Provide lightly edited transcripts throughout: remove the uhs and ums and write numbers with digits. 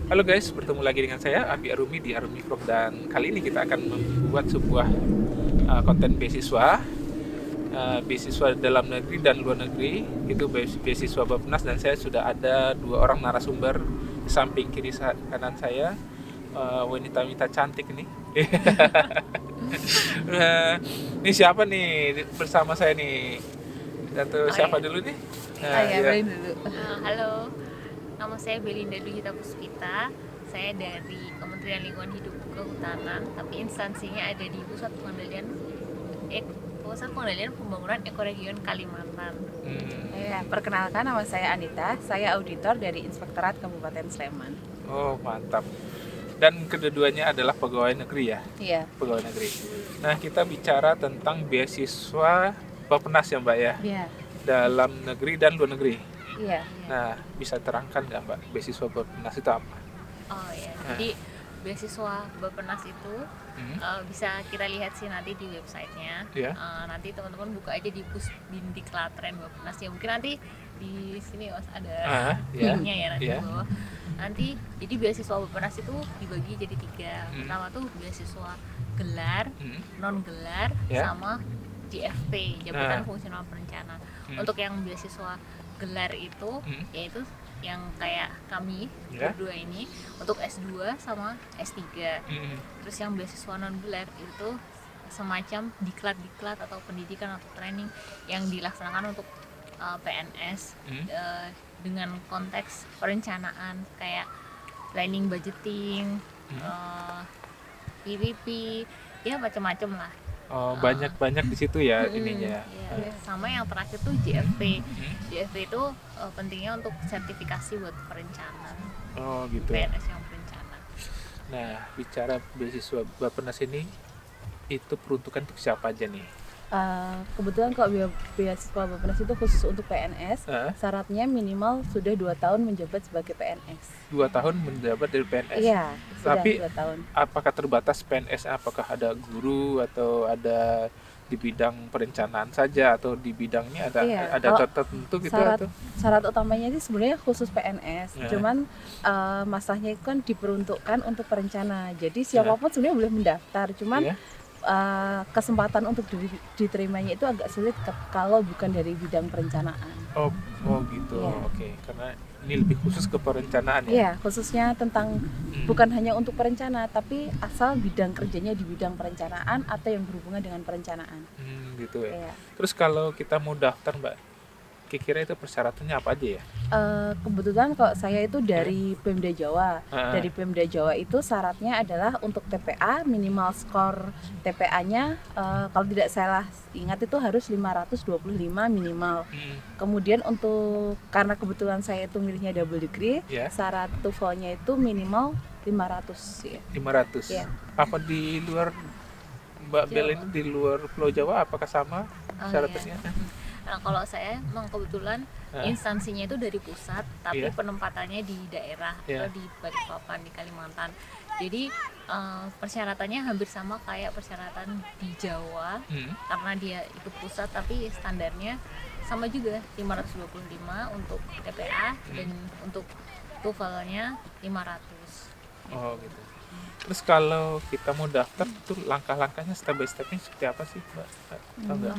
Halo guys, bertemu lagi dengan saya Abi Arumi di Arumi Vlog, dan kali ini kita akan membuat sebuah konten beasiswa dalam negeri dan luar negeri. Itu beasiswa Bappenas, dan saya sudah ada dua orang narasumber di samping kiri kanan saya, wanita-wanita cantik ini. Ini siapa nih bersama saya nih? Atau siapa Oke. dulu nih? Oh ya, Ya. Belin dulu. Halo, nama saya Belinda Dwi Hita Puspita. Saya dari Kementerian Lingkungan Hidup Kehutanan, tapi instansinya ada di Pusat Pengendalian Pembangunan Ekoregion Kalimantan. Ya, perkenalkan nama saya Anita. Saya auditor dari Inspektorat Kabupaten Sleman. Oh, mantap. Dan kedua-duanya adalah pegawai negeri ya? Iya. Pegawai negeri. Nah, kita bicara tentang beasiswa Bappenas ya Mbak ya? Iya. Dalam negeri dan luar negeri. Iya. Nah, bisa terangkan nggak Mbak, beasiswa Bappenas itu apa? Oh ya, jadi beasiswa Bappenas itu bisa kita lihat sih nanti di websitenya. Iya. Nanti teman-teman buka aja di Pusdiklatren Bappenas ya. Mungkin nanti di sini Mas ada Iya. linknya ya nanti Iya. di bawah. Nanti jadi beasiswa Bappenas itu dibagi jadi 3. Pertama tuh beasiswa gelar, non gelar, Ya. sama JFP, jabatan fungsional perencana. Untuk yang beasiswa gelar itu yaitu yang kayak kami Ya. berdua ini untuk S2 sama S3. Terus yang beasiswa non gelar itu semacam diklat atau pendidikan atau training yang dilaksanakan untuk PNS dengan konteks perencanaan kayak planning, budgeting, PPP, ya macam-macam lah. Oh, banyak di situ ya ininya. Ya. Sama yang terakhir tuh JFP. JFP itu pentingnya untuk sertifikasi buat perencana. Oh, gitu. PNS yang berencana. Nah, bicara beasiswa Bappenas ini, itu peruntukan untuk siapa aja nih? Kebetulan kalau beasiswa Bappenas itu khusus untuk PNS, syaratnya minimal sudah 2 tahun menjabat sebagai PNS. 2 tahun menjabat dari PNS? Iya, sudah Tapi 2 tahun. apakah terbatas PNS? Apakah ada guru atau ada di bidang perencanaan saja, atau di bidangnya ada tertentu gitu? Syarat utamanya sih sebenarnya khusus PNS, cuman masalahnya itu kan diperuntukkan untuk perencana. Jadi siapapun sebenarnya boleh mendaftar, cuman kesempatan untuk diterimanya itu agak sulit kalau bukan dari bidang perencanaan. Oh gitu. Oke. Karena ini lebih khusus ke perencanaan ya? Iya, khususnya tentang bukan hanya untuk perencana, tapi asal bidang kerjanya di bidang perencanaan atau yang berhubungan dengan perencanaan. Gitu ya. Iya. Terus kalau kita mau daftar Mbak, kira-kira itu persyaratannya apa aja ya? Kebetulan kalau saya itu dari Pemda Jawa. Dari Pemda Jawa itu syaratnya adalah untuk TPA, minimal skor TPA-nya kalau tidak salah ingat itu harus 525 minimal. Kemudian karena kebetulan saya itu milihnya double degree, syarat TOEFL-nya itu minimal 500 ya. 500. Ya. Apa di luar Mbak Bel ini, di luar Pulau Jawa apakah sama syaratnya? Nah, kalau saya memang kebetulan instansinya itu dari pusat, tapi penempatannya di daerah atau di Balikpapan, di Kalimantan. Jadi persyaratannya hampir sama kayak persyaratan di Jawa, karena dia itu pusat, tapi standarnya sama juga 525 untuk TPA dan untuk TOEFL-nya 500. Oh gitu. Terus kalau kita mau daftar tuh langkah-langkahnya step by stepnya seperti apa sih Mbak? Tahu nggak?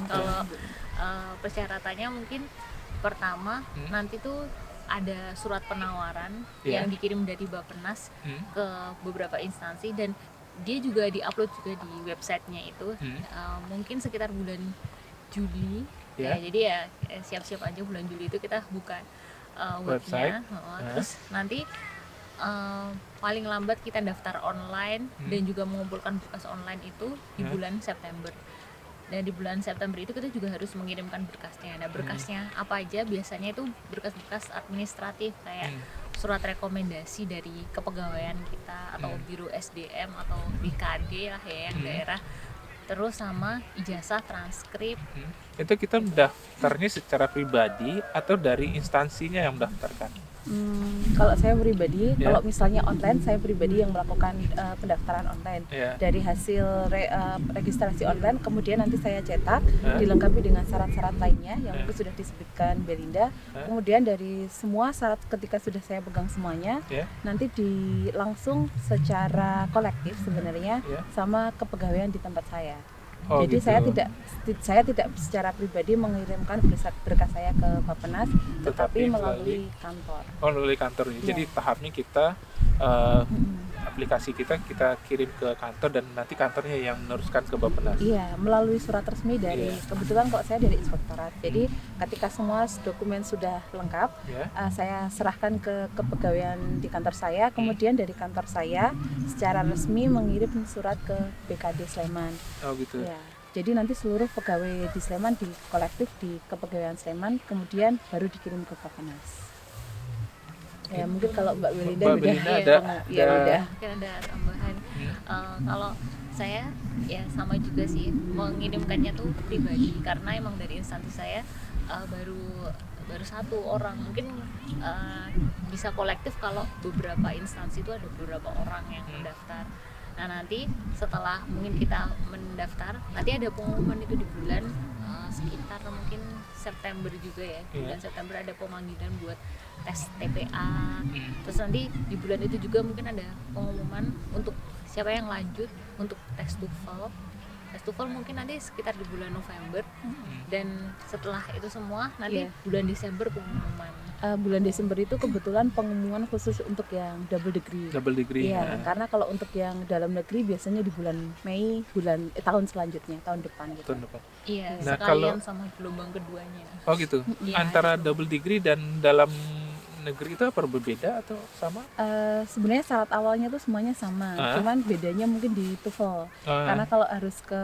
Kalau persyaratannya mungkin pertama nanti tuh ada surat penawaran yang dikirim dari Bappenas ke beberapa instansi, dan dia juga diupload juga di websitenya itu mungkin sekitar bulan Juli. Jadi ya siap-siap aja bulan Juli itu kita buka website. Terus nanti paling lambat kita daftar online dan juga mengumpulkan berkas online itu di bulan September. Dan di bulan September itu kita juga harus mengirimkan berkasnya. Nah, berkasnya apa aja? Biasanya itu berkas-berkas administratif kayak surat rekomendasi dari kepegawaian kita atau Biro SDM atau BKD lah ya yang daerah. Terus sama ijazah, transkrip. Itu kita mendaftarnya secara pribadi atau dari instansinya yang mendaftarkan? Kalau saya pribadi, Ya. kalau misalnya online, saya pribadi yang melakukan pendaftaran online. Ya. Dari hasil registrasi online, kemudian nanti saya cetak, Hah? dilengkapi dengan syarat-syarat lainnya yang itu sudah disebutkan Belinda. Hah? Kemudian dari semua syarat ketika sudah saya pegang semuanya, Ya. nanti langsung secara kolektif sebenarnya Ya. sama kepegawaian di tempat saya. Oh, Jadi gitu. saya tidak secara pribadi mengirimkan berkas saya ke Bappenas, Tetapi tetapi melalui kantor. Oh, melalui kantor. Iya. Jadi tahapnya kita aplikasi kita kirim ke kantor dan nanti kantornya yang meneruskan ke Bappenas. Iya, melalui surat resmi dari Iya. kebetulan kok saya dari inspektorat. Jadi ketika semua dokumen sudah lengkap, Ya. saya serahkan ke kepegawaian di kantor saya. Kemudian dari kantor saya secara resmi mengirim surat ke BKD Sleman. Oh, gitu. Ya, jadi nanti seluruh pegawai di Sleman di kolektif di kepegawaian Sleman, kemudian baru dikirim ke Bappenas. Ya mungkin kalau Mbak Belinda Mbak udah, Belinda ya, ada- ya ada- udah. Mungkin ada tambahan. Kalau saya ya sama juga sih, mengirimkannya tuh pribadi karena emang dari instansi saya baru satu orang. Mungkin bisa kolektif kalau beberapa instansi itu ada beberapa orang yang mendaftar. Nah nanti setelah mungkin kita mendaftar, nanti ada pengumuman itu di bulan sekitar mungkin September juga ya. Bulan September ada pemanggilan buat tes TPA. Terus nanti di bulan itu juga mungkin ada pengumuman untuk siapa yang lanjut untuk tes TOEFL. Tes TOEFL mungkin nanti sekitar di bulan November. Dan setelah itu semua nanti Iya. bulan Desember pengumuman. Bulan Desember itu kebetulan pengumuman khusus untuk yang double degree. Double degree. Iya, karena kalau untuk yang dalam negeri biasanya di bulan Mei, tahun selanjutnya, tahun depan gitu. Tahun depan. Iya, Nah, sekalian sama gelombang keduanya. Oh, gitu. Iya, Antara itu. double degree dan dalam negeri itu apa berbeda atau sama? Sebenarnya syarat awalnya tuh semuanya sama, cuman bedanya mungkin di TOEFL. Karena kalau harus ke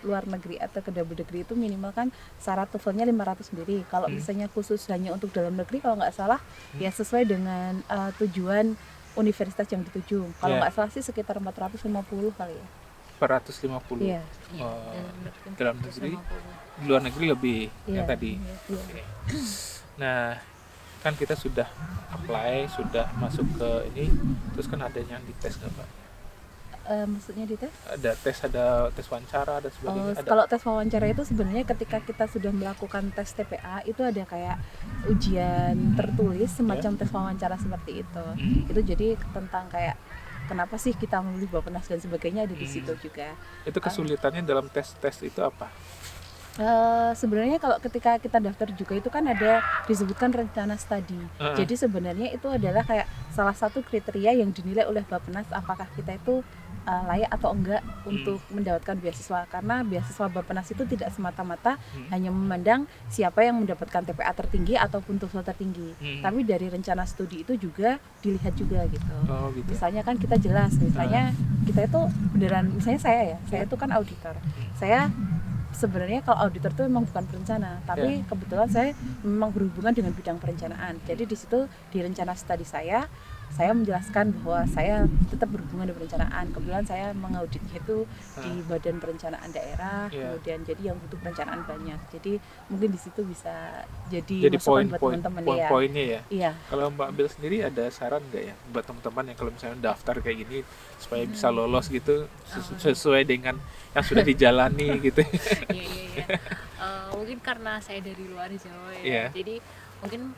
luar negeri atau ke double degree itu minimal kan syarat TOEFL-nya 500 sendiri. Kalau misalnya khusus hanya untuk dalam negeri, kalau nggak salah ya sesuai dengan tujuan universitas yang dituju. Kalau nggak salah sih sekitar 450 kali ya. 450. Iya. Dalam negeri, di luar negeri lebih yang Iya. tadi. Iya. Oke. Nah, kan kita sudah apply, sudah masuk ke ini, terus kan ada yang dites nggak, Pak? Maksudnya di tes? Ada tes wawancara dan sebagainya. Ada. Kalau tes wawancara itu sebenarnya ketika kita sudah melakukan tes TPA itu ada kayak ujian tertulis semacam tes wawancara seperti itu. Itu jadi tentang kayak kenapa sih kita memilih Bappenas dan sebagainya ada di situ juga. Itu kesulitannya dalam tes itu apa? Sebenarnya kalau ketika kita daftar juga itu kan ada disebutkan rencana studi. Jadi sebenarnya itu adalah kayak salah satu kriteria yang dinilai oleh Bappenas apakah kita itu layak atau enggak untuk mendapatkan beasiswa, karena beasiswa Bappenas itu tidak semata-mata hanya memandang siapa yang mendapatkan TPA tertinggi ataupun TOEFL tertinggi, tapi dari rencana studi itu juga dilihat juga gitu. Oh, gitu. Misalnya kan kita jelas, misalnya kita itu beneran, misalnya saya itu kan auditor, saya sebenarnya kalau auditor itu memang bukan perencana, tapi kebetulan saya memang berhubungan dengan bidang perencanaan. Jadi di situ di rencana studi saya menjelaskan bahwa saya tetap berhubungan dengan perencanaan. Kebetulan saya mengauditnya itu di Badan Perencanaan Daerah, kemudian jadi yang butuh perencanaan banyak. Jadi mungkin di situ bisa jadi masukan buat teman-teman ya. Poin-poinnya ya. Iya. Kalau Mbak Bel sendiri ada saran nggak ya buat teman-teman yang kalau misalnya daftar kayak gini supaya bisa lolos gitu sesuai dengan yang sudah dijalani gitu. Iya. Mungkin karena saya dari luar Jawa ya. Jadi mungkin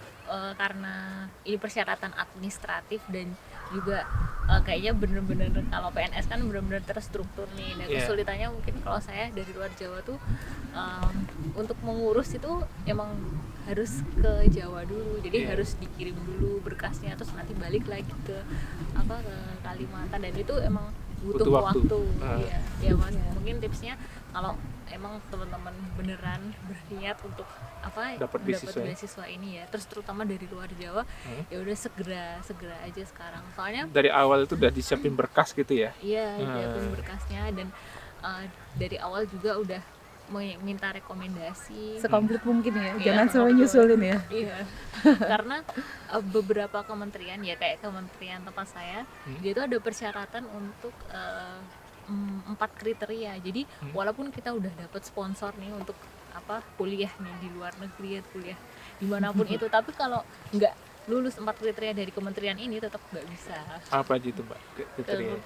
karena ini persyaratan administratif dan juga kayaknya bener-bener kalau PNS kan bener-bener terstruktur nih. Dan kesulitannya mungkin kalau saya dari luar Jawa tuh untuk mengurus itu emang harus ke Jawa dulu. Jadi harus dikirim dulu berkasnya, terus nanti balik lagi ke Kalimantan, dan itu emang butuh waktu. Ya Mas, mungkin tipsnya kalau emang teman-teman beneran berniat untuk dapat beasiswa ini ya, terus terutama dari luar Jawa, ya udah segera aja sekarang. Soalnya dari awal itu udah disiapin berkas gitu ya. Iya, disiapin berkasnya, dan dari awal juga udah minta rekomendasi Sekomplit mungkin ya, Iya, jangan semua nyusulin ya. Iya, karena beberapa kementerian ya, kayak kementerian tempat saya, dia itu ada persyaratan untuk 4 kriteria. Jadi walaupun kita udah dapat sponsor nih untuk kuliah nih di luar negeri, kuliah dimanapun itu, tapi kalau nggak lulus 4 kriteria dari kementerian ini tetap nggak bisa. Apa aja itu Mbak kriteria?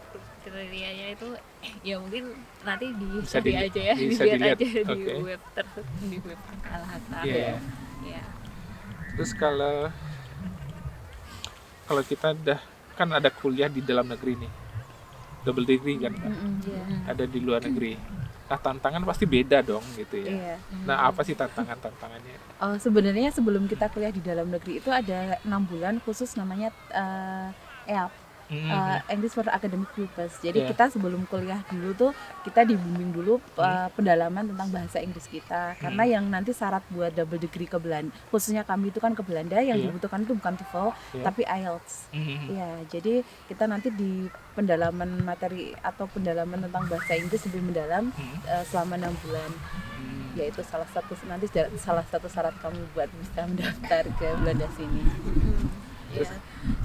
Kriterianya itu ya mungkin nanti Bisa dicari aja ya, bisa dilihat dilihat. aja di Oke. web di web Al-Azhar. Iya. Ya. Terus kalau kita udah kan ada kuliah di dalam negeri nih, double degree kan Mbak? Iya. Ada di luar negeri. Nah tantangan pasti beda dong gitu ya. Iya. Nah apa sih tantangannya? Sebenarnya sebelum kita kuliah di dalam negeri itu ada 6 bulan khusus namanya EAP, English for Academic Purpose. Jadi Yeah. kita sebelum kuliah dulu tuh kita dibimbing dulu pendalaman tentang bahasa Inggris kita. Karena yang nanti syarat buat double degree ke Belanda, khususnya kami itu kan ke Belanda, yang Yeah. dibutuhkan itu bukan TOEFL Yeah. tapi IELTS. Mhm. Ya, jadi kita nanti di pendalaman materi atau pendalaman tentang bahasa Inggris lebih mendalam selama 6 bulan. Yaitu salah satu syarat kami buat bisa mendaftar ke Belanda sini. Ya.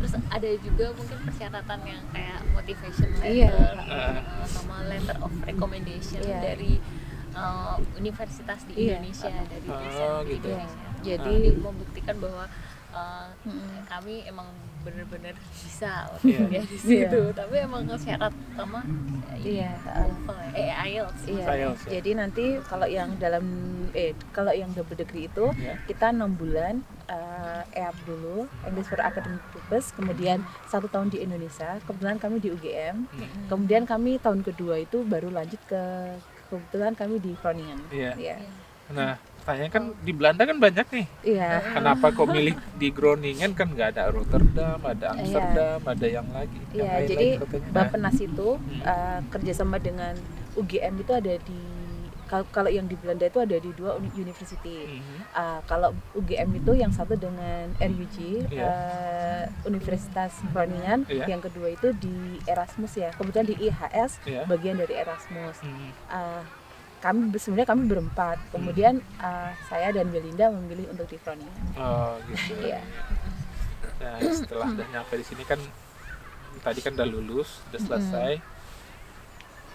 Terus ada juga mungkin persyaratan yang kayak motivation Iya. letter sama letter of recommendation Iya. dari universitas di Iya. Indonesia, dari Oh, dosen di gitu. Indonesia. Jadi membuktikan bahwa kami emang benar-benar bisa Iya. kuliah di situ. Tapi emang syarat utama Iya. TOEFL, IELTS. Iya. IELTS, ya. Jadi nanti kalau yang double degree itu Ya. kita 6 bulan EAP dulu, English for Academic Purpose, kemudian 1 tahun di Indonesia. Kebetulan kami di UGM. Kemudian kami tahun kedua itu baru lanjut kebetulan kami di Groningen. Iya. Iya. Nah pertanyaan kan di Belanda kan banyak nih. Iya. Kenapa kok milih di Groningen, kan nggak ada Rotterdam, ada Amsterdam, ada yang lagi. yang Iya, lain jadi lagi katanya. Bappenas itu kerjasama dengan UGM itu ada di kalau yang di Belanda itu ada di 2 university. Kalau UGM itu yang satu dengan RUG, Universitas Groningen, Iya. yang kedua itu di Erasmus ya. Kebetulan di IHS Iya. bagian dari Erasmus. Mhm. Sebenarnya kami berempat. Kemudian saya dan Belinda memilih untuk di Groningen. Oh gitu. Iya. Nah setelah udah nyampe di sini kan tadi kan udah lulus, udah selesai,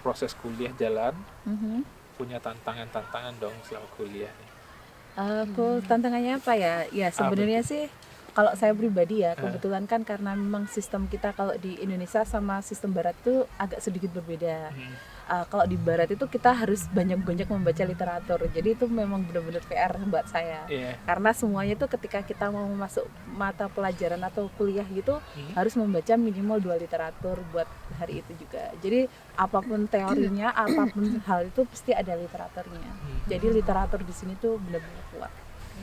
proses kuliah jalan, punya tantangan dong selama kuliah nih. Tantangannya apa ya? Ya sebenarnya sih kalau saya pribadi ya kebetulan kan karena memang sistem kita kalau di Indonesia sama sistem Barat itu agak sedikit berbeda. Kalau di Barat itu kita harus banyak-banyak membaca literatur. Jadi itu memang benar-benar PR buat saya. Iya. Karena semuanya itu ketika kita mau masuk mata pelajaran atau kuliah gitu harus membaca minimal 2 literatur buat hari itu juga. Jadi apapun teorinya, apapun hal itu pasti ada literaturnya. Jadi literatur di sini tuh benar-benar kuat.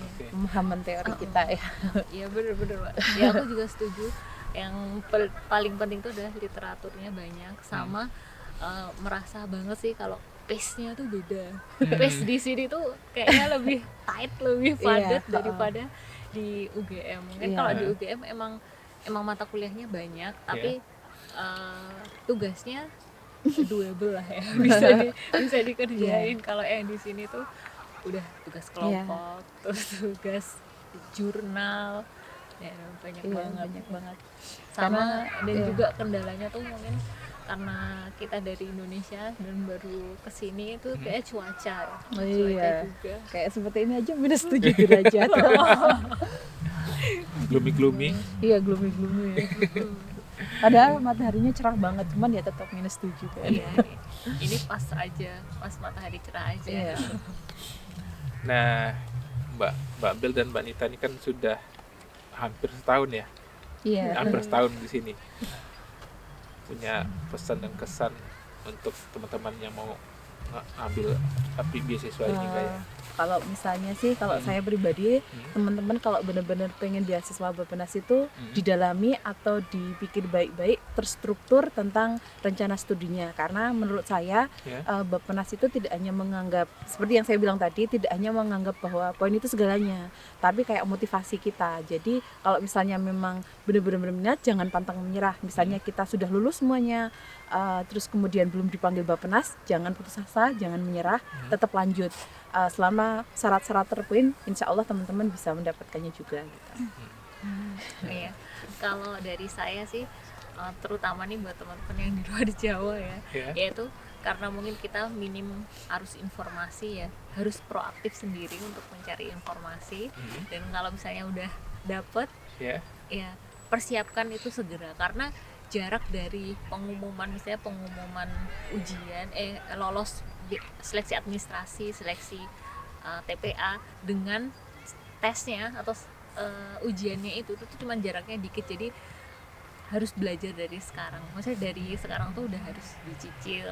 Oke. Pemahaman teori kita ya. Iya bener-bener Pak. Ya aku juga setuju. Yang paling penting tuh adalah literaturnya banyak, sama merasa banget sih kalau pace-nya tuh beda. Pace di sini tuh kayaknya lebih tight, lebih padat daripada di UGM. Mungkin kalau di UGM emang mata kuliahnya banyak, tapi tugasnya doable lah ya. Bisa dikerjain. Kalau yang di sini tuh udah tugas kelompok, terus tugas jurnal, ya banyak banget. Sama dan juga kendalanya tuh mungkin karena kita dari Indonesia dan baru kesini itu kayak cuaca ya. Cuaca juga kayak seperti ini aja -7 derajat. Gloomy. Iya, gloomy ya. Padahal mataharinya cerah banget, cuman ya tetap -7 kan. Iya, ini pas matahari cerah aja. Iya. Nah Mbak Bel dan Mbak Nita ini kan sudah hampir setahun ya. Iya. Hampir setahun di sini. Punya pesan dan kesan untuk teman-teman yang mau ambil beasiswa ini enggak ya? Kalau misalnya sih, kalau saya pribadi, teman-teman kalau benar-benar pengen beasiswa Bappenas itu didalami atau dipikir baik-baik, terstruktur tentang rencana studinya. Karena menurut saya Bappenas itu tidak hanya menganggap, seperti yang saya bilang tadi, tidak hanya menganggap bahwa poin itu segalanya, tapi kayak motivasi kita. Jadi kalau misalnya memang benar-benar minat, jangan pantang menyerah. Misalnya kita sudah lulus semuanya, terus kemudian belum dipanggil Bappenas, jangan putus asa, jangan menyerah, tetap lanjut. Selama syarat-syarat terpenuhi, insya Allah teman-teman bisa mendapatkannya juga gitu. Iya. Kalau dari saya sih, terutama nih buat teman-teman yang di luar Jawa ya, yaitu karena mungkin kita minim arus informasi ya, harus proaktif sendiri untuk mencari informasi. Dan kalau misalnya udah dapet, ya persiapkan itu segera, karena jarak dari pengumuman, misalnya pengumuman ujian lolos seleksi administrasi, seleksi TPA dengan tesnya atau ujiannya itu tuh cuma jaraknya dikit. Jadi harus belajar dari sekarang, maksudnya dari sekarang tuh udah harus dicicil.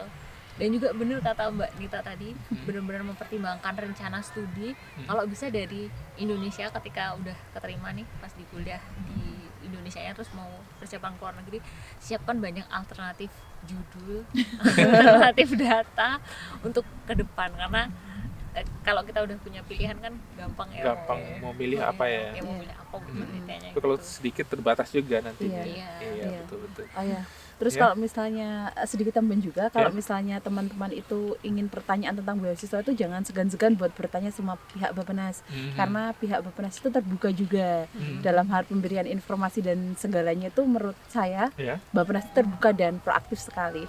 Dan juga bener kata Mbak Nita tadi, benar-benar mempertimbangkan rencana studi. Kalau bisa dari Indonesia, ketika udah keterima nih pas di kuliah di Indonesia ya, terus mau persiapan ke luar negeri, siapkan banyak alternatif judul, alternatif data untuk ke depan, karena kalau kita udah punya pilihan kan gampang ya, mau milih apa ya, mau milih apa tapi kalau sedikit terbatas juga nantinya. Iya. Betul. Oh ya. Terus kalau misalnya sedikit tambahan juga, kalau misalnya teman-teman itu ingin pertanyaan tentang beasiswa itu jangan segan-segan buat bertanya sama pihak Bappenas, karena pihak Bappenas itu terbuka juga dalam hal pemberian informasi dan segalanya. Itu menurut saya Bappenas itu terbuka dan proaktif sekali,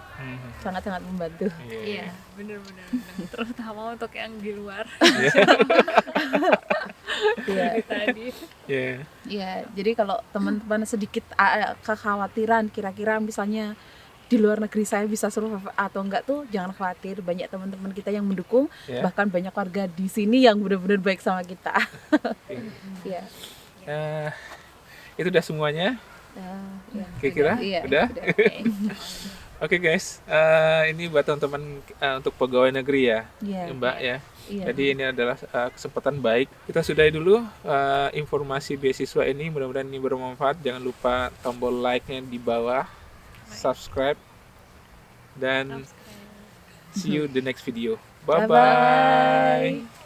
sangat-sangat membantu. Iya, benar-benar, terutama untuk yang di luar. Tadi. Iya, jadi kalau teman-teman sedikit kekhawatiran kira-kira misalnya di luar negeri saya bisa survive atau enggak tuh jangan khawatir, banyak teman-teman kita yang mendukung, bahkan banyak warga di sini yang benar-benar baik sama kita. Itu udah semuanya? Kira-kira? Udah? Oke guys, ini buat teman-teman untuk pegawai negeri ya, Mbak ya. Jadi ini adalah kesempatan baik. Kita sudahi dulu informasi beasiswa ini. Mudah-mudahan ini bermanfaat. Jangan lupa tombol like-nya di bawah, subscribe, dan see you the next video. Bye-bye.